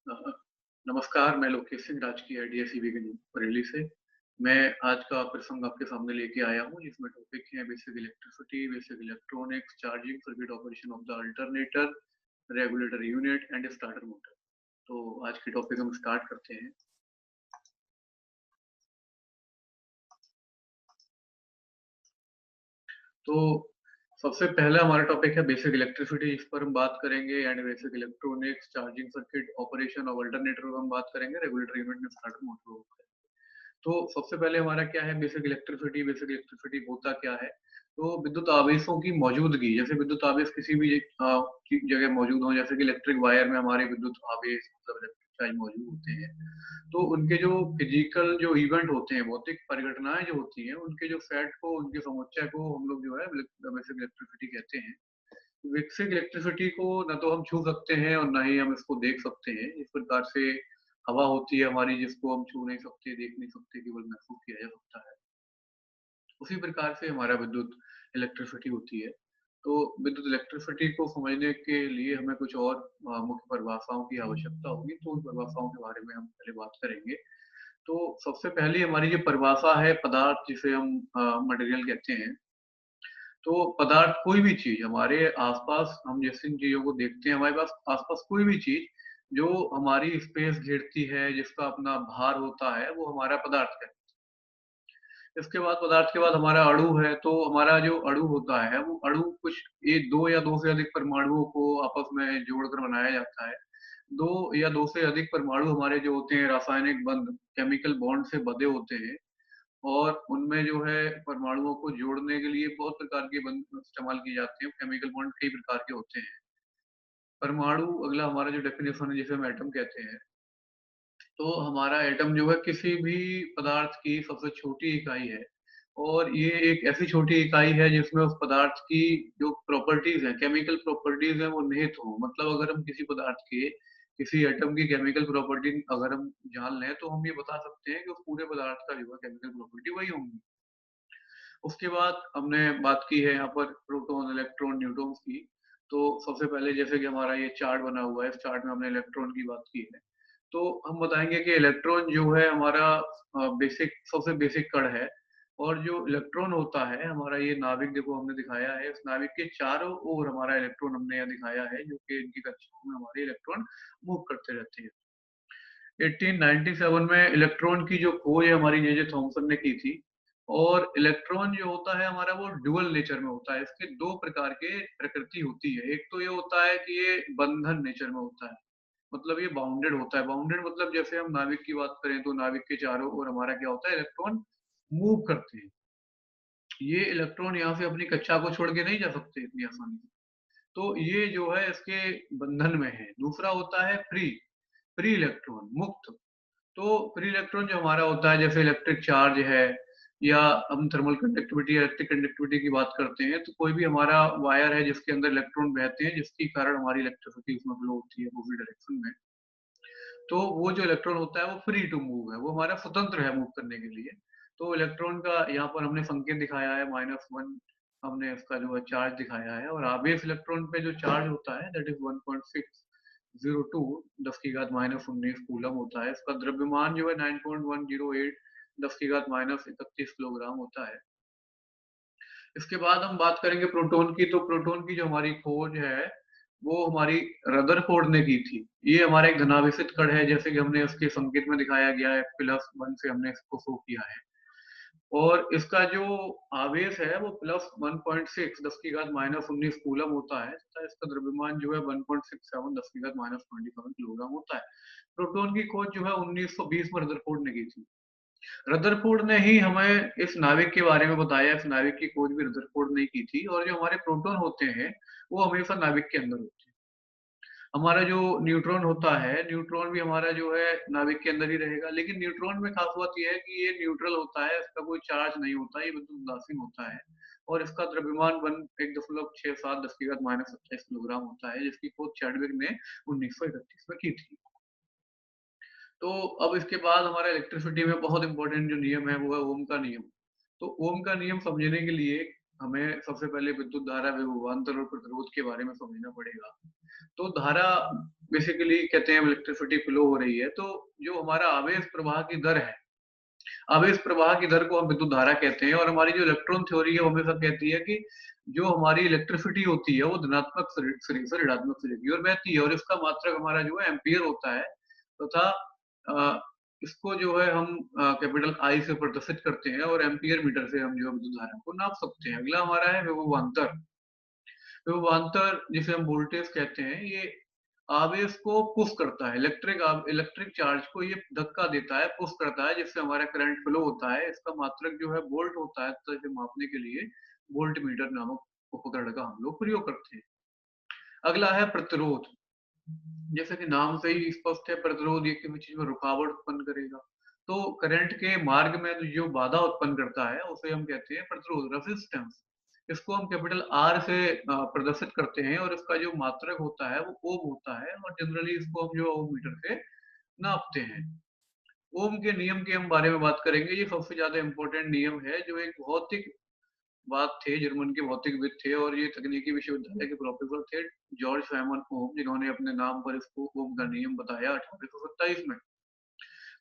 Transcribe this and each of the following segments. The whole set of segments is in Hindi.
अ, नमस्कार, मैं लोकेश सिंह राजकीय आईडीएसईबी के बरेली से। मैं आज का प्रसंग आपके सामने लेके आया हूँ, जिसमें टॉपिक है basic electricity, basic electronics, charging circuit operation of the alternator, regulator unit and starter motor. तो आज की टॉपिक हम स्टार्ट करते हैं। तो सबसे पहला हमारा टॉपिक है बेसिक इलेक्ट्रिसिटी, इस पर हम बात करेंगे and basic electronics, charging circuit operation of alternator पर हम बात करेंगे, regulator unit and starter motor. तो सबसे पहले हमारा क्या है बेसिक इलेक्ट्रिसिटी होता क्या है? तो विद्युत आवेशों की मौजूदगी, जैसे विद्युत आवेश किसी भी की जगह मौजूद हो, जैसे कि इलेक्ट्रिक वायर में हमारे विद्युत आवेश मतलब इलेक्ट्रिक चार्ज मौजूद होते हैं। तो उनके जो फिजिकल जो इवेंट होते हैं, भौतिक परिघटनाएं जो होती हैं, उनके जो सेट को, उनके समुच्चय को हम लोग जो है बेसिक इलेक्ट्रिसिटी कहते हैं। बेसिक इलेक्ट्रिसिटी को न तो हम छू सकते हैं और ना ही हम इसको देख सकते हैं। इस प्रकार से हवा होती है हमारी, जिसको हम छू नहीं सकते, देख नहीं सकते, केवल महसूस किया जा सकता है। उसी प्रकार से हमारा विद्युत इलेक्ट्रिसिटी होती है। तो विद्युत इलेक्ट्रिसिटी को समझने के लिए हमें कुछ और मुख्य परिभाषाओं की आवश्यकता होगी, तो उन परिभाषाओं के बारे में हम पहले बात करेंगे। तो सबसे पहली हमारी जो परिभाषा है पदार्थ, जिसे हम मटेरियल कहते हैं। तो पदार्थ कोई भी चीज़ हमारे आस-पास, हम जिस जिन चीज़ों को देखते हैं, हमारे पास आस-पास कोई भी चीज़ जो हमारी स्पेस घेरती है, जिसका अपना भार होता है, वो हमारा पदार्थ है। इसके बाद पदार्थ के बाद हमारा अणु है, तो हमारा जो अणु होता है, वो अणु कुछ 2 या 2 से अधिक परमाणुओं को आपस में जोड़कर बनाया जाता है। 2 या 2 से अधिक परमाणु हमारे जो होते हैं रासायनिक बंध, केमिकल बॉन्ड से बंधे होते हैं। और उनमें जो है परमाणुओं को जोड़ने के लिए बहुत प्रकार के बंध इस्तेमाल किए जाते हैं। केमिकल बॉन्ड कई प्रकार के होते हैं। परमाणु अगला हमारा जो डेफिनेशन है, जिसे हम एटम कहते हैं। तो हमारा एटम जो है किसी भी पदार्थ की सबसे छोटी इकाई है। और ये एक ऐसी छोटी इकाई है जिसमें उस पदार्थ की जो प्रॉपर्टीज हैं, केमिकल प्रॉपर्टीज हैं, वो निहित हो। मतलब अगर हम किसी पदार्थ के, किसी एटम की केमिकल प्रॉपर्टी अगर हम जान लें, तो हम ये बता सकते हैं कि उस पूरे पदार्थ का जो है केमिकल प्रॉपर्टी वही होंगी। उसके बाद हमने बात की है यहाँ पर प्रोटॉन, इलेक्ट्रॉन, न्यूट्रॉन्स की। तो सबसे पहले जैसे कि हमारा ये चार्ट बना हुआ है, इस चार्ट में हमने इलेक्ट्रॉन की बात की है। तो हम बताएँगे कि इलेक्ट्रॉन जो है हमारा बेसिक, सबसे बेसिक कण है। और जो इलेक्ट्रॉन होता है हमारा, ये नाभिक देखो हमने दिखाया है, इस नाभिक के चारों ओर हमारा इलेक्ट्रॉन हमने यहाँ दिखाया है, जो कि इनकी कक्षाओं में हमारे इलेक्ट्रॉन मूव करते रहते हैं। 1897 में इलेक्ट्रॉन की जो खोज है हमारी जे जे थॉमसन ने की थी। और इलेक्ट्रॉन जो होता है हमारा, वो ड्यूअल नेचर में होता है। इसके दो प्रकार के प्रकृति होती है। एक तो ये होता है कि ये बंधन नेचर में होता है, मतलब ये बाउंडेड होता है। बाउंडेड मतलब जैसे हम नाभिक की बात करें, तो नाभिक के चारों ओर हमारा क्या होता है, इलेक्ट्रॉन मूव करते हैं। ये इलेक्ट्रॉन यहाँ से अपनी कक्षा को छोड़ के नहीं जा सकते इतनी आसानी से। तो ये जो है इसके बंधन में है। दूसरा होता है फ्री, फ्री इलेक्ट्रॉन, मुक्त। तो फ्री इलेक्ट्रॉन जो हमारा होता है, जैसे इलेक्ट्रिक चार्ज है, या हम थर्मल कंडक्टिविटी या इलेक्ट्रिक कंडक्टिविटी की बात करते हैं, तो कोई भी हमारा वायर है जिसके अंदर इलेक्ट्रॉन बहते हैं, जिसके कारण हमारी इलेक्ट्रिसिटी उसमें फ्लो होती है अपोजिट डायरेक्शन में। तो वो जो इलेक्ट्रॉन होता है वो फ्री टू मूव है, वो हमारा स्वतंत्र है मूव करने के लिए। तो इलेक्ट्रॉन का यहाँ पर हमने संकेत दिखाया है -1, हमने इसका जो है चार्ज दिखाया है। और आवेश इलेक्ट्रॉन पे जो चार्ज होता है, दैट इज 1.602 10 की घात -19 कूलम होता है। इसका द्रव्यमान जो है 9.108 10 की घात -31 किलोग्राम होता है। इसके बाद हम बात करेंगे प्रोटॉन की। तो प्रोटॉन की जो हमारी खोज है, वो हमारी रदरफोर्ड ने की थी। ये हमारा एक धनावेशित कण है, जैसे कि हमने इसके संकेत में दिखाया गया है, +1 से हमने इसको शो किया है। और इसका जो आवेश है वो +1.6 10 की घात -19 कूलम होता है, तथा इसका द्रव्यमान जो है 1.67 10 की घात -27 किलोग्राम होता है। प्रोटॉन की खोज जो है 1920 में रदरफोर्ड ने की थी। रदरफोर्ड ने ही हमें इस नाविक के बारे में बताया। इस नाविक की खोज भी रदरफोर्ड ने की थी। और जो हमारे प्रोटॉन होते हैं, वो हमेशा नाविक के अंदर होते हैं। हमारा जो न्यूट्रॉन होता है, न्यूट्रॉन भी हमारा जो है नाभिक के अंदर ही रहेगा। लेकिन न्यूट्रॉन में खास बात ये है कि ये न्यूट्रल होता है, इसका कोई चार्ज नहीं होता, ये बिल्कुल उदासीन होता है। और इसका द्रव्यमान 1.67 10 की घात -27 किलोग्राम होता है, जिसकी खोज चैडविक ने 1931 में की थी। तो अब इसके बाद हमारा इलेक्ट्रिसिटी में बहुत इंपॉर्टेंट जो नियम है, वो है ओम का नियम। तो ओम का नियम समझने के लिए हमें सबसे पहले विद्युत धारा, विभवांतर और प्रतिरोध के बारे में समझना पड़ेगा। तो धारा बेसिकली कहते हैं इलेक्ट्रिसिटी फ्लो हो रही है, तो जो हमारा आवेश प्रवाह की दर है, आवेश प्रवाह की दर को हम विद्युत धारा कहते हैं। और हमारी जो इलेक्ट्रॉन थ्योरी है वो हमेशा कहती है कि जो हमारी इलेक्ट्रिसिटी होती है वो धनात्मक सिरे से ऋणात्मक सिरे की ओर बहती है, और इसका मात्रक हमारा जो है एम्पियर होता है, तथा इसको जो है हम कैपिटल आई से प्रदर्शित करते हैं, और एम्पियर मीटर से हम जो है विद्युत धारा को नाप सकते हैं। अगला हमारा है विभवांतर। विभवांतर जिसे हम वोल्टेज कहते हैं, ये आवेश को पुश करता है, इलेक्ट्रिक चार्ज को ये धक्का देता है, पुश करता है, जिससे हमारा करंट फ्लो होता है। इसका मात्रक जो है वोल्ट होता है, तो इसे मापने के लिए वोल्ट मीटर नामक उपकरण का हम लोग प्रयोग करते हैं। अगला है प्रतिरोध। जैसे कि नाम से ही स्पष्ट है, प्रतिरोध ये किसी चीज में रुकावट उत्पन्न करेगा। तो करंट के मार्ग में जो बाधा उत्पन्न करता है उसे हम कहते हैं प्रतिरोध, रेजिस्टेंस। इसको हम कैपिटल आर से प्रदर्शित करते हैं, और इसका जो मात्रक होता है वो ओम होता है, और जनरली इसको हम जो ओम मीटर से नापते हैं। ओम के नियम के हम बारे में बात करेंगे। ये सबसे ज्यादा इंपॉर्टेंट नियम है, जो एक भौतिक बात थे, जर्मन के भौतिकविद थे, और ये तकनीकी विश्वविद्यालय के प्रोफेसर थे, जॉर्ज साइमन ओम, जिन्होंने अपने नाम पर इसको ओम का नियम बताया 1827 में।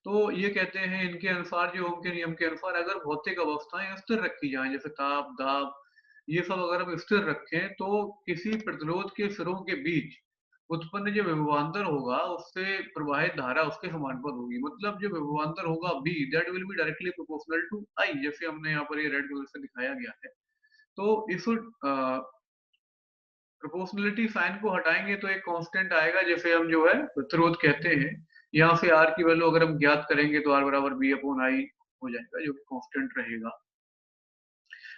तो ये कहते हैं इनके अनुसार, जो ओम के नियम के अनुसार, अगर भौतिक अवस्थाएं स्थिर रखी जाएं, जैसे ताप, दाब, ये सब अगर हम स्थिर रखें, तो किसी प्रतिरोध के सिरों के बीच उत्पन्न जो विभवांतर होगा, उससे प्रवाहित धारा उसके समानुपात होगी। मतलब जो विभवांतर होगा V, that will be directly proportional to I, जैसे हमने यहाँ पर ये रेड कलर से दिखाया गया है। तो इस प्रोपोर्शनलिटी साइन को हटाएंगे तो एक कांस्टेंट आएगा, जैसे हम जो है प्रतिरोध कहते हैं। यहाँ से आर की वैल्यू अगर हम ज्ञात करेंगे तो आर बराबर बी अपॉन आई हो जाएगा, जो कि कांस्टेंट रहेगा।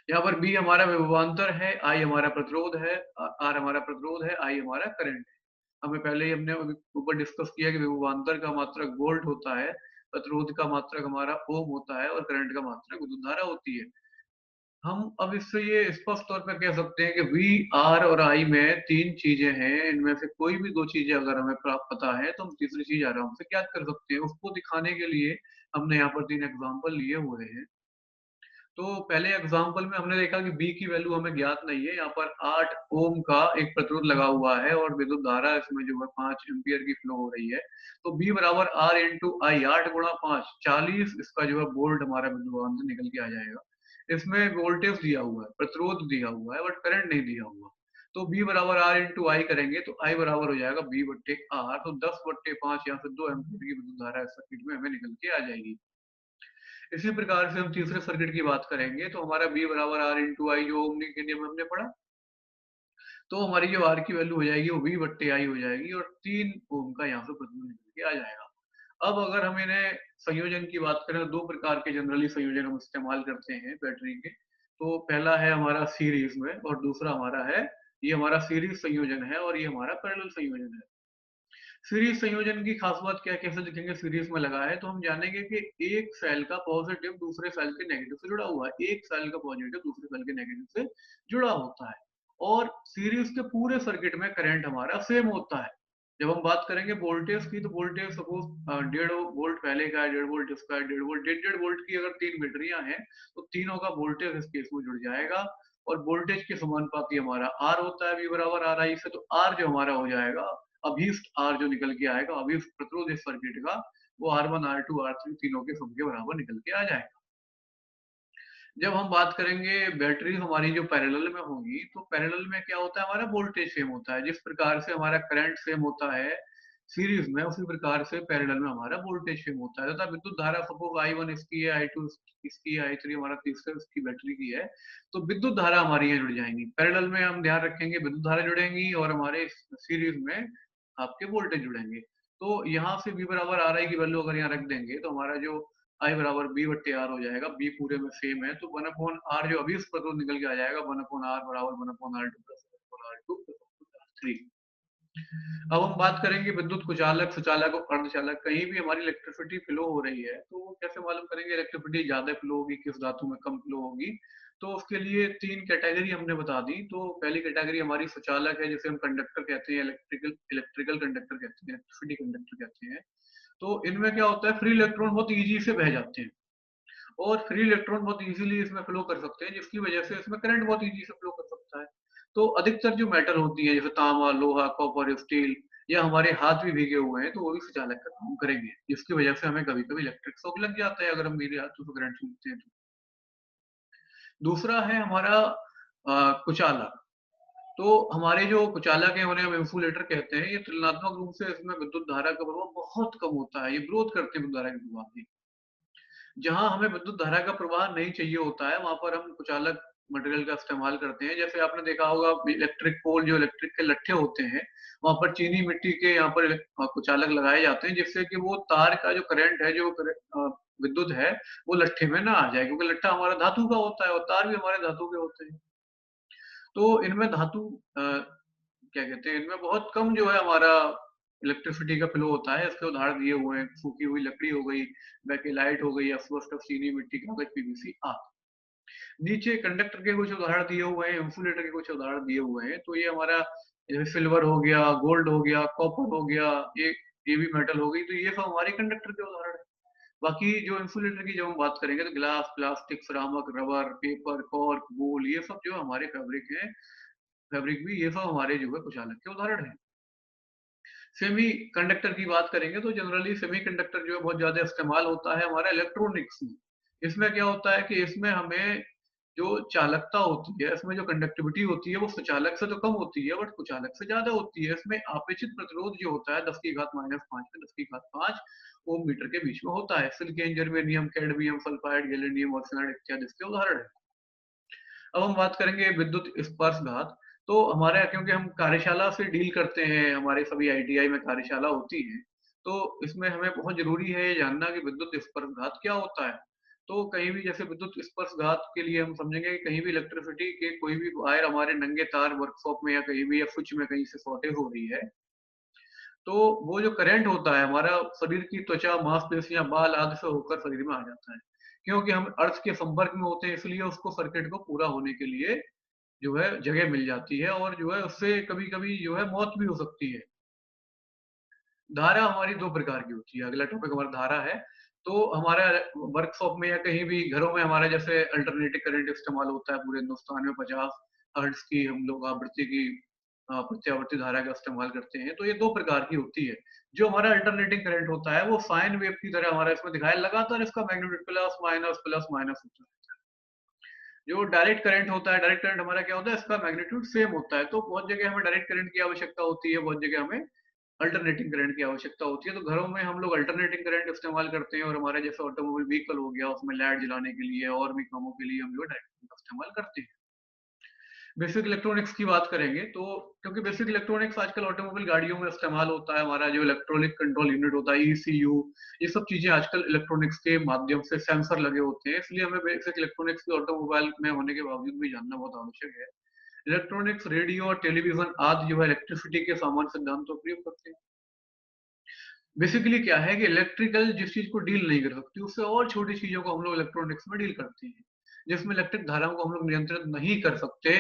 यहाँ पर बी हमारा विभवांतर है, आई हमारा प्रतिरोध है, आर हमारा प्रतिरोध है, आई हमारा करंट है। हमें पहले ही हमने ऊपर डिस्कस किया कि विभवांतर का मात्रक वोल्ट होता है, प्रतिरोध का मात्रक हमारा ओम होता है, और करंट का मात्रक विद्युत धारा होती है। हम अब इससे ये स्पष्ट तौर पे कह सकते हैं कि वी, आर और आई में तीन चीजें हैं। इनमें से कोई भी दो चीजें अगर हमें पता है, तो हम तीसरी चीज आराम से ज्ञात कर सकते हैं। उसको दिखाने के लिए हमने यहाँ पर तीन एग्जांपल लिए हुए हैं। तो पहले एग्जांपल में हमने देखा कि बी की वैल्यू हमें ज्ञात नहीं है। यहाँ पर 8 ओम का एक प्रतिरोध लगा हुआ है, और विद्युत धारा इसमें जो है 5 एम्पियर की फ्लो हो रही है। तो बी बराबर आर इंटू आई, 8 गुणा 5 40, इसका जो है वोल्ट हमारा बिंदु निकल के आ जाएगा। इसमें वोल्टेज दिया हुआ है, प्रतिरोध दिया हुआ है, बट करंट नहीं दिया हुआ। तो बी बराबर आर इंटू आई करेंगे तो आई बराबर हो जाएगा बी बट्टे आर। तो 10/5 यहाँ से 2 एम्पियर की विद्युत धारा इस सर्किट में हमें निकल के आ जाएगी। इसी प्रकार से हम तीसरे सर्किट की बात करेंगे, तो हमारा बी बराबर आर इंटू आई, जो ओम के नियम हमने पढ़ा, तो हमारी जो आर की वैल्यू हो जाएगी वो वी बट्टे आई हो जाएगी, और 3 ओम का यहाँ से प्रतिरोध निकल के आ जाएगा। अब अगर हम इन्हें संयोजन की बात करें, तो दो प्रकार के जनरली संयोजन हम इस्तेमाल करते हैं बैटरी के। तो पहला है हमारा सीरीज में, और दूसरा हमारा है, ये हमारा सीरीज संयोजन है, और ये हमारा पैरेलल संयोजन है। सीरीज संयोजन की खास बात क्या है, कैसे लिखेंगे सीरीज में लगा है, तो हम जानेंगे कि एक सेल का पॉजिटिव दूसरे सेल के नेगेटिव से जुड़ा हुआ है, एक सेल का पॉजिटिव दूसरे सेल के नेगेटिव से जुड़ा होता है। और सीरीज के पूरे सर्किट में करंट हमारा सेम होता है। जब हम बात करेंगे वोल्टेज की, तो वोल्टेज सपोज 1.5 वोल्ट पहले का है, 1.5 वोल्ट इसका है, 1.5 वोल्ट, 1.5 वोल्ट की अगर तीन बैटरियां हैं, तो तीनों का वोल्टेज इस केस में जुड़ जाएगा। और वोल्टेज के समानुपाती हमारा आर होता है, वी बराबर आर आई से। तो आर जो हमारा हो जाएगा, अभीष्ट आर जो निकल के आएगा, अभीष्ट प्रतिरोध इस सर्किट का, वो R1 R2 R3 तीनों के सम के बराबर निकल के आ जाएगा। जब हम बात करेंगे बैटरी हमारी जो पैरेलल में होगी, तो पैरेलल में क्या होता है, हमारा वोल्टेज सेम होता है। जिस प्रकार से हमारा करंट सेम होता है सीरीज में, उसी प्रकार से पैरेलल में हमारा वोल्टेज सेम होता है। तथा विद्युत धारा सपोज I1 इसकी है, I2 इसकी है, I3 हमारा तीसरे इसकी बैटरी की है, तो विद्युत धारा हमारी यहाँ जुड़ जाएंगी। पैरेलल में हम ध्यान रखेंगे विद्युत धारा जुड़ेंगी, और हमारे सीरीज में आपके वोल्टेज जुड़ेंगे। तो यहाँ से V बराबर आर आई की वैल्यू अगर यहाँ रख देंगे, तो हमारा जो आई बराबर बी बट्टे आर हो जाएगा। बी पूरे में सेम है, तो 1/आर जो अभी इस प्रतिरोध निकल के आ जाएगा, 1/आर बराबर 1/R2 plus 1/R2 plus R3। अब हम बात करेंगे विद्युत कुचालक, सुचालक और अर्धचालक। कहीं भी हमारी इलेक्ट्रिसिटी फ्लो हो रही है, तो वो कैसे मालूम करेंगे इलेक्ट्रिसिटी ज्यादा फ्लो होगी, किस धातु में कम फ्लो होगी। तो उसके लिए तीन कैटेगरी हमने बता दी। तो पहली कैटेगरी हमारी सुचालक है, जिसे हम कंडक्टर कहते हैं, इलेक्ट्रिकल कंडक्टर कहते हैं, इलेक्ट्रिसिटी कंडक्टर कहते हैं। तो इनमें क्या होता है, फ्री इलेक्ट्रॉन बहुत इजी से बह जाते हैं। और फ्री इलेक्ट्रॉन बहुत इजीली इसमें फ्लो कर सकते हैं, जिसकी वजह से इसमें करंट बहुत इजी से फ्लो कर सकता है। तो अधिकतर जो मेटल होती है जैसे तांबा, लोहा, कॉपर, स्टील, या हमारे हाथ भी भीगे हुए हैं तो वो भी सुचालक का काम करेंगे, जिसकी वजह से हमें कभी-कभी इलेक्ट्रिक शॉक लग जाता है अगर हम मेरे हाथों से करंट खींचते हैं तो। दूसरा है हमारा कुचालक। तो हमारे जो कुचालक है उन्हें हम इंसुलेटर कहते हैं। ये तुलनात्मक रूप से इसमें विद्युत धारा का प्रभाव बहुत कम होता है। ये विरोध करते हैं विद्युत धारा के प्रभाव की। जहाँ हमें विद्युत धारा का प्रवाह नहीं चाहिए होता है, वहाँ पर हम कुचालक मटेरियल का इस्तेमाल करते हैं। जैसे आपने देखा होगा इलेक्ट्रिक पोल जो इलेक्ट्रिक के लट्ठे होते हैं, वहाँ पर चीनी मिट्टी के यहाँ पर कुचालक लगाए जाते हैं, जिससे कि वो तार का जो करंट है, विद्युत है, वो लट्ठे में ना आ जाए, क्योंकि लट्ठा हमारा धातु का होता है और तार भी हमारे धातु के होते हैं। तो इनमें धातु क्या कहते हैं, इनमें बहुत कम जो है हमारा इलेक्ट्रिसिटी का फ्लो होता है। इसके उदाहरण दिए हुए हैं, सूखी हुई लकड़ी हो गई, बेकेलाइट हो गई, एस्बेस्टस, चीनी मिट्टी, कागज, पीवीसी आदि। नीचे कंडक्टर के कुछ उदाहरण दिए हुए हैं, इंसुलेटर के कुछ उदाहरण दिए हुए हैं। तो ये हमारा जैसे सिल्वर हो गया, गोल्ड हो गया, कॉपर हो गया, ये भी मेटल हो गई, तो ये सब हमारे कंडक्टर के उदाहरण है। बाकी जो इंसुलेटर की जब हम बात करेंगे तो glass, plastic, ceramic, rubber, paper, cork, wool, ये सब जो हमारे फैब्रिक है, फैब्रिक भी ये सब हमारे जो है कुचालक के उदाहरण है। सेमी कंडक्टर की बात करेंगे तो जनरली सेमी कंडक्टर जो है बहुत ज्यादा इस्तेमाल होता है हमारा इलेक्ट्रॉनिक्स में। इसमें क्या होता है कि इसमें हमें जो चालकता होती है, इसमें जो कंडक्टिविटी होती है वो सुचालक से तो कम होती है बट कुचालक से ज्यादा होती है। इसमें आपेक्षिक प्रतिरोध जो होता है 10 की घात -5 से 10 की घात 5 ओम मीटर के बीच में होता है। Silicon, germanium, cadmium, sulphide, gallium, arsenide इत्यादि इसके उदाहरण है। अब हम बात करेंगे विद्युत स्पर्शघात। तो हमारे, क्योंकि हम कार्यशाला से डील करते हैं, हमारे सभी आईटीआई में कार्यशाला होती है, तो इसमें हमें बहुत ज़रूरी है ये जानना कि विद्युत स्पर्शघात क्या होता है। तो कहीं भी जैसे विद्युत स्पर्शघात के लिए हम समझेंगे कि कहीं भी इलेक्ट्रिसिटी के कोई भी वायर हमारे नंगे तार वर्कशॉप में या कहीं भी या स्विच में कहीं से शॉर्टेज हो रही है, तो वो जो करंट होता है हमारा शरीर की त्वचा, मांसपेशियाँ, बाल आदि से होकर शरीर में आ जाता है। क्योंकि हम अर्थ के संपर्क में होते हैं, इसलिए उसको सर्किट को पूरा होने के लिए जो है जगह मिल जाती है और जो है उससे कभी-कभी जो है मौत भी हो सकती है। धारा हमारी 2 प्रकार की होती है। अगला टॉपिक हमारा धारा है। तो हमारा वर्कशॉप में या कहीं भी घरों में हमारा जैसे अल्टरनेटिंग करंट इस्तेमाल होता है पूरे हिंदुस्तान में 50 हर्ट्ज की हम लोग आवृत्ति की प्रत्यावर्ती धारा का इस्तेमाल करते हैं। तो ये 2 प्रकार की होती है। जो हमारा अल्टरनेटिंग करंट होता है वो साइन वेव की तरह हमारा इसमें दिखाया, लगातार इसका मैग्नीट्यूड प्लस माइनस होता है। जो डायरेक्ट करंट होता है, डायरेक्ट करंट हमारा क्या होता है, इसका मैग्नीट्यूड सेम होता है। तो बहुत जगह हमें डायरेक्ट करंट की आवश्यकता होती है, बहुत जगह हमें अल्टरनेटिंग करंट की आवश्यकता होती है। तो घरों में हम लोग अल्टरनेटिंग करंट इस्तेमाल करते हैं और हमारा जैसे ऑटोमोबाइल व्हीकल हो गया, उसमें लाइट जलाने के लिए और भी कामों के लिए हम जो है डायरेक्ट करंट का इस्तेमाल करते हैं। बेसिक इलेक्ट्रॉनिक्स की बात करेंगे तो, क्योंकि बेसिक इलेक्ट्रॉनिक्स आजकल ऑटोमोबाइल गाड़ियों में इस्तेमाल होता है, हमारा जो इलेक्ट्रॉनिक कंट्रोल यूनिट होता है, ईसीयू, ये सब चीजें आजकल इलेक्ट्रॉनिक्स के माध्यम से सेंसर लगे होते हैं, इसलिए हमें बेसिक इलेक्ट्रॉनिक्स की ऑटोमोबाइल में होने के बावजूद भी जानना बहुत आवश्यक है। इलेक्ट्रॉनिक्स, रेडियो और टेलीविजन आदि जो है इलेक्ट्रिसिटी के सामान्य सिद्धांतों का प्रयोग करते हैं। बेसिकली क्या है कि इलेक्ट्रिकल जिस चीज को डील नहीं कर सकती, उससे और छोटी चीजों को हम लोग इलेक्ट्रॉनिक्स में डील करते हैं। जिसमें इलेक्ट्रिक धाराओं को हम लोग नियंत्रित नहीं कर सकते,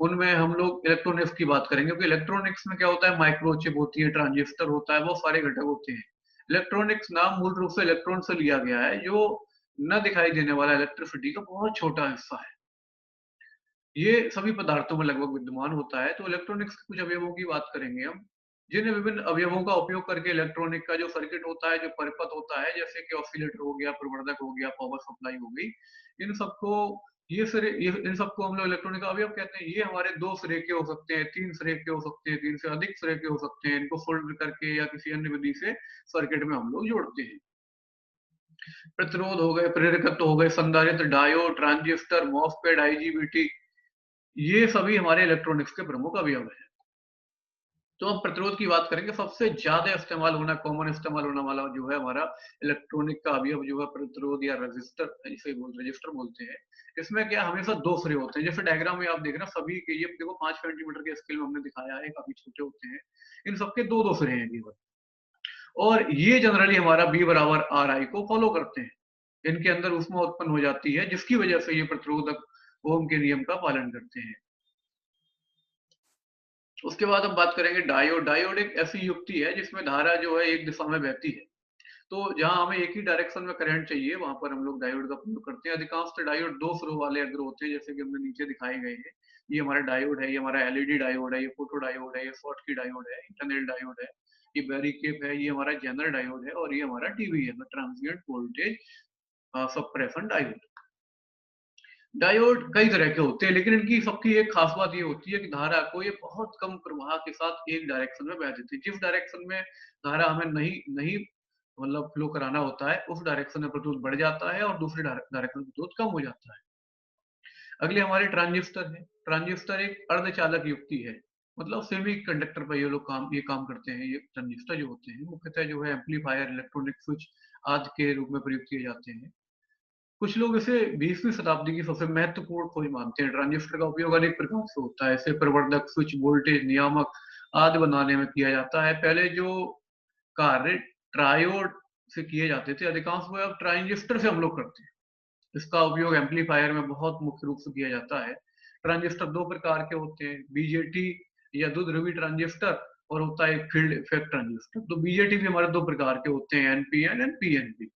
उनमें हम लोग इलेक्ट्रॉनिक्स की बात करेंगे। क्योंकि इलेक्ट्रॉनिक्स में क्या होता है, माइक्रोचिप होती है, ट्रांजिस्टर होता है, बहुत सारे घटक होते हैं। इलेक्ट्रॉनिक्स नाम मूल रूप से इलेक्ट्रॉन से लिया गया है, जो न दिखाई देने वाला इलेक्ट्रिसिटी का बहुत छोटा हिस्सा है। ये सभी पदार्थों में लगभग विद्यमान होता है। तो इलेक्ट्रॉनिक्स के कुछ अवयवों की बात करेंगे हम, जिन विभिन्न अवयवों का उपयोग करके इलेक्ट्रॉनिक का जो सर्किट होता है, जो परिपथ होता है, जैसे कि ऑसिलेटर हो गया, प्रवर्धक हो गया, पावर सप्लाई हो गई, इन सबको ये इन सबको हम लोग इलेक्ट्रॉनिक अवयव कहते हैं। ये हमारे 2 सिरे के हो सकते हैं, 3 सिरे के हो सकते हैं, 3 से अधिक सिरे के हो सकते हैं। इनको सोल्डर करके या किसी अन्य विधि से सर्किट में हम लोग जोड़ते हैं। प्रतिरोध हो गए, प्रेरकत्व हो गए, संधारित्र, डायोड, ट्रांजिस्टर, मॉसफेट, आईजीबीटी, ये सभी हमारे इलेक्ट्रॉनिक्स के प्रमुख अवयव हैं। तो हम प्रतिरोध की बात करेंगे, सबसे ज्यादा इस्तेमाल होना, कॉमन इस्तेमाल होने वाला जो है हमारा इलेक्ट्रॉनिक का अवयव जो है प्रतिरोध या रजिस्टर, इसे रजिस्टर बोलते हैं। इसमें क्या हमेशा 2 सिरे होते हैं, जैसे डायग्राम में आप देख रहे हैं, सभी के ये देखो 5 सेंटीमीटर के स्केल में हमने दिखाया है, काफी छोटे होते हैं। इन सबके 2-2 सिरे हैं केवल, और ये जनरली हमारा बी बराबर आर आई को फॉलो करते हैं। इनके अंदर ऊष्मा उत्पन्न हो जाती है, जिसकी वजह से ये प्रतिरोधक ओम के नियम का पालन करते हैं। उसके बाद हम बात करेंगे डायोड। डायोड एक ऐसी युक्ति है जिसमें धारा जो है एक दिशा में बहती है। तो जहाँ हमें एक ही डायरेक्शन में करंट चाहिए वहां पर हम लोग डायोड का प्रयोग करते हैं। अधिकांशतः डायोड दो स्रो वाले अगर होते हैं, जैसे कि हमने नीचे दिखाए गए हैं। ये हमारा डायोड है, ये हमारा एलईडी डायोड है, ये फोटो डायोड है, ये शॉर्टकी डायोड है, इंटरनल डायोड है, ये बैरिकेप है, ये हमारा जेनर डायोड है, और ये हमारा टीवी है, transient voltage suppression diode. Diode कई तरह के होते हैं, लेकिन इनकी सबकी एक खास बात ये होती है कि धारा को ये बहुत कम प्रवाह के साथ एक डायरेक्शन में बह देती है। जिस डायरेक्शन में धारा हमें नहीं नहीं मतलब फ्लो कराना होता है, उस डायरेक्शन में प्रतिरोध बढ़ जाता है और दूसरी डायरेक्शन में प्रतिरोध कम हो जाता है। अगले हमारे ट्रांजिस्टर है। ट्रांजिस्टर एक अर्धचालक युक्ति है, मतलब सेमी कंडक्टर पर ये काम करते हैं। ये ट्रांजिस्टर जो होते हैं मुख्यतः जो है एम्पलीफायर, इलेक्ट्रॉनिक स्विच आदि के रूप में प्रयुक्त किए जाते हैं। कुछ लोग इसे 20वीं शताब्दी की सबसे महत्वपूर्ण खोज मानते हैं। ट्रांजिस्टर का उपयोग अनेक प्रकार से होता है। इसे प्रवर्धक, स्विच, वोल्टेज नियामक आदि बनाने में किया जाता है। पहले जो कार्य ट्रायोड से किए जाते थे, अधिकांश वो अब ट्रांजिस्टर से हम लोग करते हैं। इसका उपयोग एम्पलीफायर में बहुत मुख्य रूप से किया जाता है। ट्रांजिस्टर दो प्रकार के होते हैं, बीजेटी या द्विध्रुवी ट्रांजिस्टर, और होता है फील्ड इफेक्ट ट्रांजिस्टर। तो बीजेटी भी हमारे दो प्रकार के होते हैं, NPN and PNP.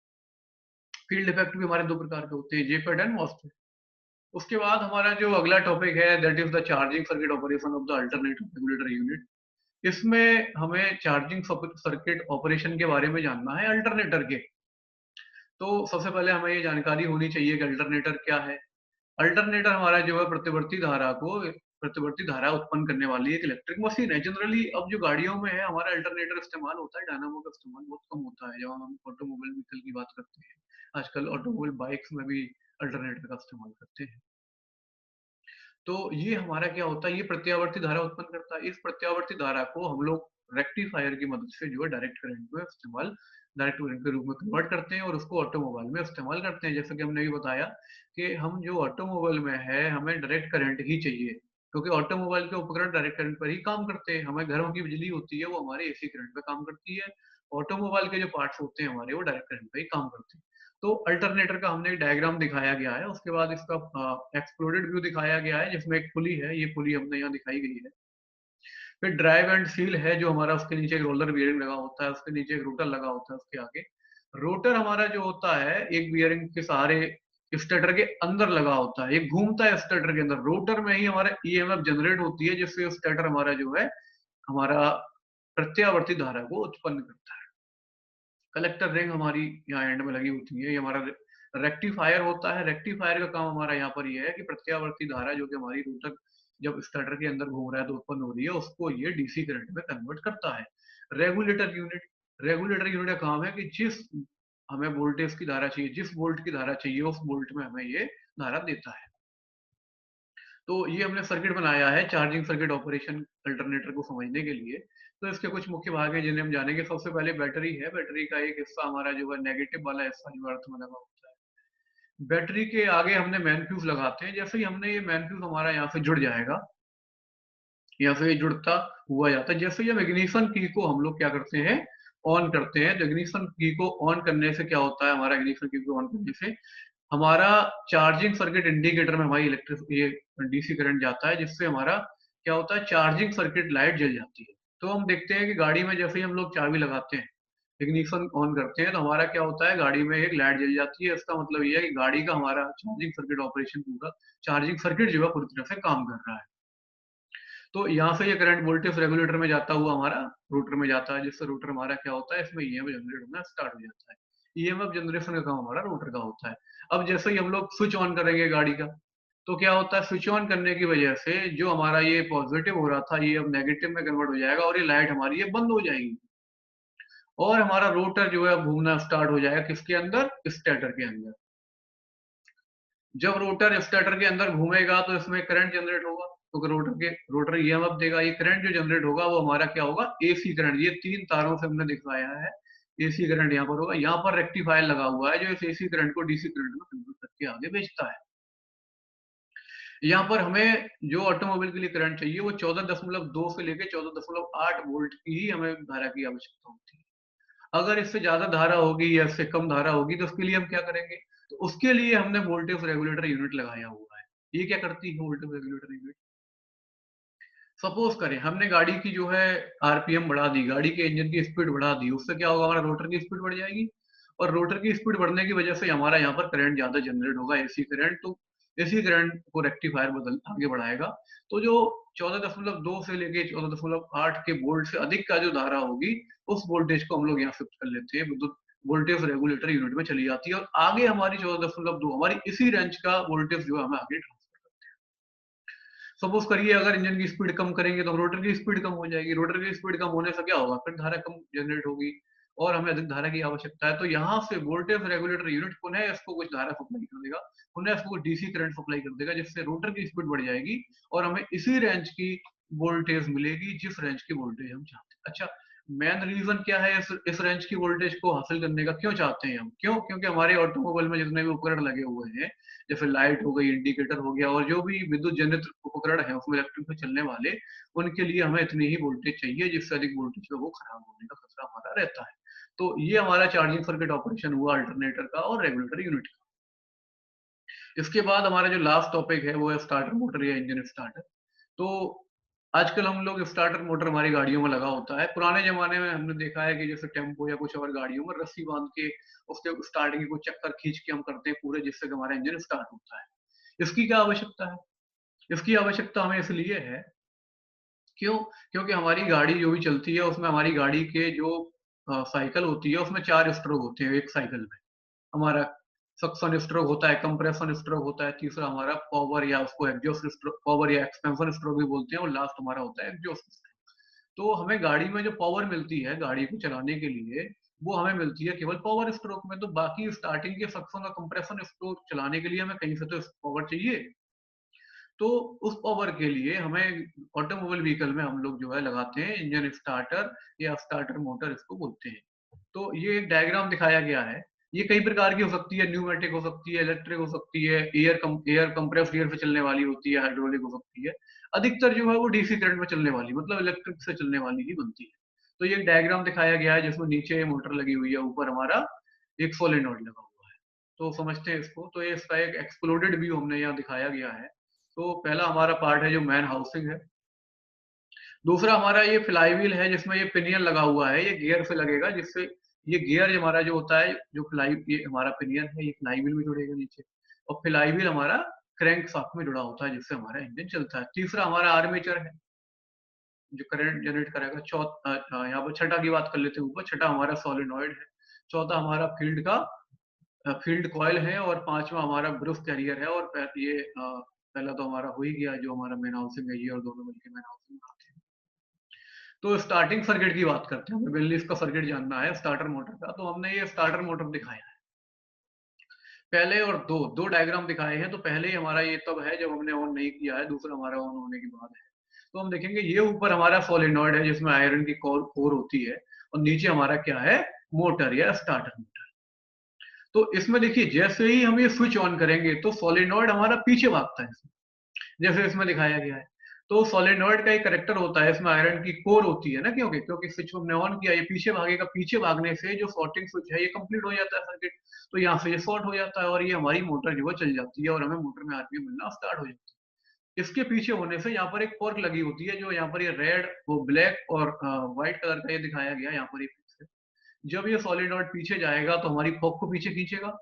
Field effect भी हमारे दो प्रकार के होते हैं, जेफेड एंड मॉसफेट। उसके बाद हमारा जो अगला टॉपिक है, that is the charging circuit operation of the alternative regulator unit. इसमें हमें चार्जिंग सर्किट ऑपरेशन के बारे में जानना है अल्टरनेटर के। तो सबसे पहले हमें ये जानकारी होनी चाहिए कि अल्टरनेटर क्या है। अल्टरनेटर हमारा जो है प्रतिवर्ती धारा उत्पन्न करने वाली एक इलेक्ट्रिक मशीन है। जनरली अब जो गाड़ियों में है हमारा अल्टरनेटर इस्तेमाल होता है, डायनामो का इस्तेमाल बहुत कम होता है। जब हम ऑटोमोबाइल व्हीकल की बात करते हैं, आजकल ऑटोमोबाइल बाइक्स में भी अल्टरनेटर का इस्तेमाल करते हैं। तो ये हमारा क्या होता है, ये प्रत्यावर्ती धारा उत्पन्न करता है। इस प्रत्यावर्ती धारा को हम लोग रेक्टिफायर की मदद से जो है डायरेक्ट करंट के रूप में कन्वर्ट करते हैं और उसको ऑटोमोबाइल में इस्तेमाल करते हैं। जैसे कि हमने भी बताया कि हम जो ऑटोमोबाइल में है हमें डायरेक्ट करंट ही चाहिए, क्योंकि ऑटोमोबाइल के उपकरण डायरेक्ट करंट पर ही काम करते हैं। हमें घरों की बिजली होती है वो हमारे एसी करंट पे काम करती है। ऑटोमोबाइल के जो पार्ट्स होते हैं हमारे, वो डायरेक्ट करंट पे ही काम करते हैं। तो अल्टरनेटर का हमने एक डायग्राम दिखाया गया है। उसके बाद इसका एक्सप्लोडेड व्यू दिखाया गया है, जिसमें एक पुली है, ये पुली हमने यहाँ दिखाई गई है। फिर ड्राइव एंड सील है, जो हमारा उसके नीचे एक रोलर बियरिंग लगा होता है, उसके नीचे एक रोटर लगा होता है, उसके आगे रोटर हमारा जो होता है एक बियरिंग के सहारे स्टेटर के अंदर लगा होता है। ये घूमता है स्टेटर के अंदर। रोटर में ही हमारा ईएमएफ जनरेट होती है, जिससे स्टेटर हमारा जो है हमारा प्रत्यावर्ती धारा को उत्पन्न करता है। कलेक्टर रिंग हमारी यहाँ एंड में लगी होती है। ये हमारा रेक्टिफायर होता है। रेक्टिफायर का काम हमारा यहाँ पर ये है कि प्रत्यावर्ती धारा जो कि हमारी रोटर जब स्टार्टर के अंदर घूम रहा है तो उत्पन्न हो रही है, उसको ये डीसी करंट में कन्वर्ट करता है। रेगुलेटर यूनिट का काम है कि जिस हमें वोल्टेज की धारा चाहिए, जिस वोल्ट की धारा चाहिए, उस वोल्ट में हमें ये धारा देता है। तो ये हमने सर्किट बनाया है चार्जिंग सर्किट ऑपरेशन अल्टरनेटर को समझने के लिए। तो इसके कुछ मुख्य भाग है जिन्हें हम जानेंगे। सबसे पहले बैटरी है। बैटरी का एक हिस्सा हमारा जो है नेगेटिव वाला हिस्सा जो अर्थ में लगा होता है। बैटरी के आगे हमने मैन फ्यूज लगाते हैं। जैसे ही हमने ये मैन फ्यूज हमारा यहाँ से जुड़ जाएगा, यहाँ से जुड़ता हुआ जाता है। जैसे ही हम इग्निशन की को हम लोग क्या करते हैं, ऑन करते हैं, तो इग्निशन की को ऑन करने से क्या होता है, हमारा इग्निशन की को ऑन करने से हमारा चार्जिंग सर्किट इंडिकेटर में हमारी इलेक्ट्रिक ये डीसी करंट जाता है, जिससे हमारा क्या होता है, चार्जिंग सर्किट लाइट जल जाती है। तो हम देखते हैं कि गाड़ी में जैसे ही हम लोग चाबी लगाते हैं, इग्निशन ऑन करते हैं, तो हमारा क्या होता है, गाड़ी में एक लाइट जल जाती है। इसका मतलब ये है कि गाड़ी का हमारा चार्जिंग सर्किट ऑपरेशन पूरा, चार्जिंग सर्किट जो है पूरी तरह से काम कर रहा है। तो यहाँ से ये करंट वोल्टेज रेगुलेटर में जाता हुआ हमारा रोटर में जाता है, जिससे रोटर हमारा क्या होता है, इसमें ईएमएफ जनरेट होना स्टार्ट हो जाता है। ईएमएफ जनरेशन का काम हमारा रोटर का होता है। अब जैसे ही हम लोग स्विच ऑन करेंगे गाड़ी का, तो क्या होता है, स्विच ऑन करने की वजह से जो हमारा ये पॉजिटिव हो रहा था, ये अब नेगेटिव में कन्वर्ट हो जाएगा और ये लाइट हमारी ये बंद हो जाएगी और हमारा रोटर जो है अब घूमना स्टार्ट हो जाएगा। किसके अंदर, स्टेटर के अंदर। जब रोटर स्टेटर के अंदर घूमेगा तो इसमें करंट जनरेट होगा, क्योंकि रोटर ईएमएफ देगा। ये करंट जो जनरेट होगा वो हमारा क्या होगा, एसी करंट। ये तीन तारों से हमने दिखाया है, एसी करंट यहाँ पर होगा। यहाँ पर रेक्टिफायर लगा हुआ है जो इस एसी करंट को डीसी करंट में कन्वर्ट करके आगे भेजता है। यहाँ पर हमें जो ऑटोमोबाइल के लिए करंट चाहिए वो 14.2 से लेकर 14.8 वोल्ट की ही हमें धारा की आवश्यकता होती है। अगर इससे ज्यादा धारा होगी या इससे कम धारा होगी तो उसके लिए हम क्या करेंगे, तो उसके लिए हमने वोल्टेज रेगुलेटर यूनिट लगाया हुआ है। ये क्या करती है वोल्टेज रेगुलेटर यूनिट, सपोज करें हमने गाड़ी की जो है आरपीएम बढ़ा दी, गाड़ी के इंजन की स्पीड बढ़ा दी, उससे क्या होगा, हमारा रोटर की स्पीड बढ़ जाएगी। और रोटर की स्पीड बढ़ने की वजह से हमारा यहाँ पर करंट ज्यादा जनरेट होगा, एसी करंट। तो एसी करंट को रेक्टिफायर बदल आगे बढ़ाएगा। तो जो 14.2 से लेके 14.8 के वोल्ट से अधिक का जो धारा होगी, उस वोल्टेज को हम लोग यहाँ शिफ्ट कर लेते हैं, विद्युत वोल्टेज रेगुलेटर यूनिट में चली जाती है, और आगे हमारी 14.2 हमारी इसी रेंज का वोल्टेज जो है हमें आगे ट्रांसफर करते हैं। सपोज करिए अगर इंजन की स्पीड कम करेंगे तो रोटर की स्पीड कम हो जाएगी, रोटर की स्पीड कम होने से क्या होगा, फिर धारा कम जनरेट होगी और हमें अधिक धारा की आवश्यकता है। तो यहाँ से वोल्टेज रेगुलेटर यूनिट पुनः इसको कुछ धारा सप्लाई कर देगा, पुनः इसको कुछ डीसी करंट सप्लाई कर देगा, जिससे रोटर की स्पीड बढ़ जाएगी और हमें इसी रेंज की वोल्टेज मिलेगी जिस रेंज की वोल्टेज हम चाहते हैं। अच्छा, मेन रीजन क्या है इस रेंज की वोल्टेज को हासिल करने का, क्यों चाहते हैं हम, क्यों, क्योंकि हमारे ऑटोमोबाइल में जितने भी उपकरण लगे हुए हैं, जैसे लाइट हो गई, इंडिकेटर हो गया, और जो भी विद्युत जनित उपकरण है उसमें इलेक्ट्रिक में चलने वाले, उनके लिए हमें इतनी ही वोल्टेज चाहिए, जिससे अधिक वोल्टेज पे वो खराब होने का खतरा हमारा रहता है। तो ये हमारा चार्जिंग सर्किट ऑपरेशन हुआ अल्टरनेटर का और रेगुलेटर यूनिट का। इसके बाद हमारा जो लास्ट टॉपिक है वो है स्टार्टर मोटर या इंजन स्टार्टर। तो आजकल हम लोग स्टार्टर मोटर हमारी गाड़ियों में लगा होता है। पुराने जमाने में हमने देखा है कि जैसे टेम्पो या कुछ और गाड़ियों में रस्सी बांध के उसके स्टार्टिंग के कुछ चक्कर खींच के हम करते हैं पूरे, जिससे कि हमारा इंजन स्टार्ट होता है। इसकी क्या आवश्यकता है? इसकी आवश्यकता हमें इसलिए है, क्यों? क्योंकि हमारी गाड़ी जो भी चलती है उसमें हमारी गाड़ी के जो साइकिल होती है उसमें 4 स्ट्रोक होते हैं एक साइकिल में। हमारा सक्शन स्ट्रोक होता है, कंप्रेशन स्ट्रोक होता है, तीसरा हमारा पावर या उसको एग्जॉस्ट स्ट्रोक, पावर या एक्सपेंशन स्ट्रोक भी बोलते हैं, और लास्ट हमारा होता है एग्जॉस्ट स्ट्रोक। तो हमें गाड़ी में जो पावर मिलती है गाड़ी को चलाने के लिए, वो हमें मिलती है केवल पावर स्ट्रोक में। तो बाकी स्टार्टिंग के सक्शन और कंप्रेशन स्ट्रोक चलाने के लिए हमें कहीं से तो पावर चाहिए। तो उस पावर के लिए हमें ऑटोमोबाइल व्हीकल में हम लोग जो है लगाते हैं इंजन स्टार्टर या स्टार्टर मोटर इसको बोलते हैं। तो ये एक डायग्राम दिखाया गया है। ये कई प्रकार की हो सकती है, न्यूमेटिक हो सकती है, इलेक्ट्रिक हो सकती है, एयर कंप्रेस्ड एयर से चलने वाली होती है, हाइड्रोलिक हो सकती है। अधिकतर जो है वो डीसी करंट में चलने वाली, मतलब इलेक्ट्रिक से चलने वाली ही बनती है। तो ये एक डायग्राम दिखाया गया है जिसमें नीचे मोटर लगी हुई है, ऊपर हमारा एक सोलेनोइड लगा हुआ है। तो समझते हैं इसको। तो ये इसका एक एक्सप्लोडेड व्यू हमने यहाँ दिखाया गया है। तो पहला हमारा पार्ट है जो मैन हाउसिंग है। दूसरा हमारा ये फ्लाईव्हील है जिसमें ये पिनियन लगा हुआ है, ये गियर से लगेगा, जिससे ये गियर हमारा जो होता है, जो फ्लाई ये हमारा पिनियन है, ये फ्लाईव्हील में जुड़ेगा नीचे, और फ्लाईव्हील हमारा क्रैंक शाफ्ट में जुड़ा होता है जिससे हमारा इंजन चलता है। तीसरा हमारा आर्मेचर है जो करंट जनरेट करेगा। यहाँ पर छठा की बात कर लेते हैं ऊपर। छठा हमारा सोलेनॉइड है। चौथा हमारा फील्ड कॉइल है, और पांचवा हमारा ब्रूफ कैरियर है। और ये पहला तो हमारा हो ही गया जो हमारा मेन हाउसिंग है, ये और दोनों मिलकर मेन हाउसिंग बनाते हैं। तो स्टार्टिंग सर्किट की बात करते हैं, हमें मेनली इसका सर्किट जानना है स्टार्टर मोटर का। तो हमने ये स्टार्टर मोटर दिखाया है पहले, और दो दो डायग्राम दिखाए हैं। तो पहले ही हमारा ये तब है जब हमने ऑन नहीं किया है, दूसरा हमारा ऑन होने के बाद है। तो हम देखेंगे ये ऊपर हमारा सोलेनॉइड है जिसमें आयरन की कोर होती है, और नीचे हमारा क्या है, मोटर या स्टार्टर मोटर। तो इसमें देखिए जैसे ही हम ये स्विच ऑन करेंगे तो सोलेनॉइड हमारा पीछे भागता है, जैसे इसमें दिखाया गया है। तो सोलेनॉइड का एक करेक्टर होता है, इसमें आयरन की कोर होती है ना, क्योंकि क्योंकि स्विच हमने ऑन किया, ये पीछे भागेगा, पीछे भागने से जो शॉर्टिंग स्विच है ये कंप्लीट हो जाता है सर्किट। तो यहाँ से ये शॉर्ट हो जाता है और ये हमारी मोटर जो है चल जाती है, और हमें मोटर में आरपीएम मिलना स्टार्ट हो जाता है। इसके पीछे होने से यहाँ पर एक कॉर्क लगी होती है, जो यहाँ पर ये रेड, वो ब्लैक और व्हाइट कलर का ये दिखाया गया यहाँ पर। जब ये सॉलिनॉइड पीछे जाएगा तो हमारी फोक को पीछे खींचेगा,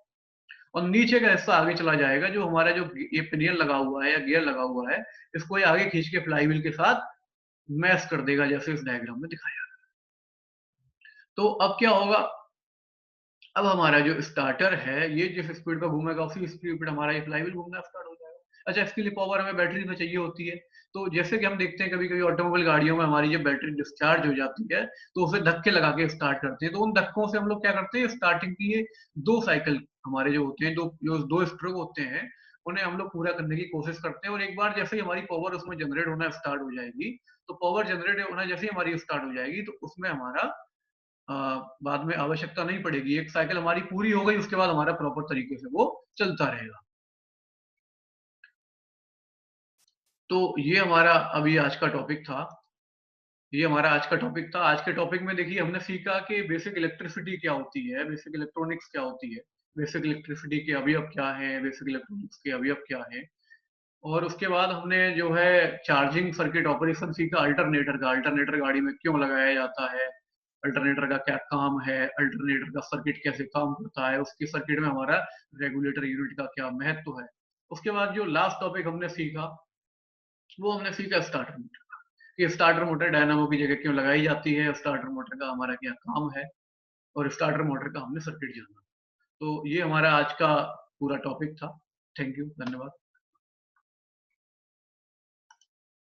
और नीचे का हिस्सा आगे चला जाएगा, जो हमारा जो ये पिनियन लगा हुआ है या गियर लगा हुआ है, इसको ये आगे खींच के फ्लाईव्हील के साथ मैश कर देगा, जैसे इस डायग्राम में दिखाया। तो अब क्या होगा, अब हमारा जो स्टार्टर है ये जिस स्पीड पर घूमेगा उसी स्पीड पर हमारा ये फ्लाईव्हील घूमना स्टार्ट हो जाएगा। अच्छा, इसके लिए पावर हमें बैटरी में चाहिए होती है। तो जैसे कि हम देखते हैं कभी कभी ऑटोमोबाइल गाड़ियों में हमारी जब बैटरी डिस्चार्ज हो जाती है तो उसे धक्के लगा के स्टार्ट करते हैं। तो उन धक्कों से हम लोग क्या करते हैं, स्टार्टिंग की ये दो साइकिल हमारे जो होते हैं, दो स्ट्रोक होते हैं, उन्हें हम लोग पूरा करने की कोशिश करते हैं। और एक बार जैसे ही हमारी पावर उसमें जनरेट होना स्टार्ट हो जाएगी, तो पावर जनरेट होना जैसे ही हमारी स्टार्ट हो जाएगी, तो उसमें हमारा अ, बाद में आवश्यकता नहीं पड़ेगी। एक साइकिल हमारी पूरी हो गई, उसके बाद हमारा प्रॉपर तरीके से वो चलता रहेगा। तो ये हमारा अभी आज का टॉपिक था। ये हमारा आज का टॉपिक था। आज के टॉपिक में देखिए हमने सीखा कि बेसिक इलेक्ट्रिसिटी क्या होती है, बेसिक इलेक्ट्रॉनिक्स क्या होती है, बेसिक इलेक्ट्रिसिटी के अवयव क्या है, बेसिक इलेक्ट्रॉनिक्स के अवयव क्या है। और उसके बाद हमने जो है चार्जिंग सर्किट ऑपरेशन सीखा अल्टरनेटर का, अल्टरनेटर गाड़ी में क्यों लगाया जाता है, अल्टरनेटर का क्या काम है, अल्टरनेटर का सर्किट कैसे काम करता है, उसकी सर्किट में हमारा रेगुलेटर यूनिट का क्या महत्व है। उसके बाद जो लास्ट टॉपिक हमने सीखा, वो हमने सीखा स्टार्टर मोटर का, कि स्टार्टर मोटर डायनामो की जगह क्यों लगाई जाती है, स्टार्टर मोटर का हमारा क्या काम है, और स्टार्टर मोटर का हमने सर्किट जाना। तो ये हमारा आज का पूरा टॉपिक था। थैंक यू, धन्यवाद।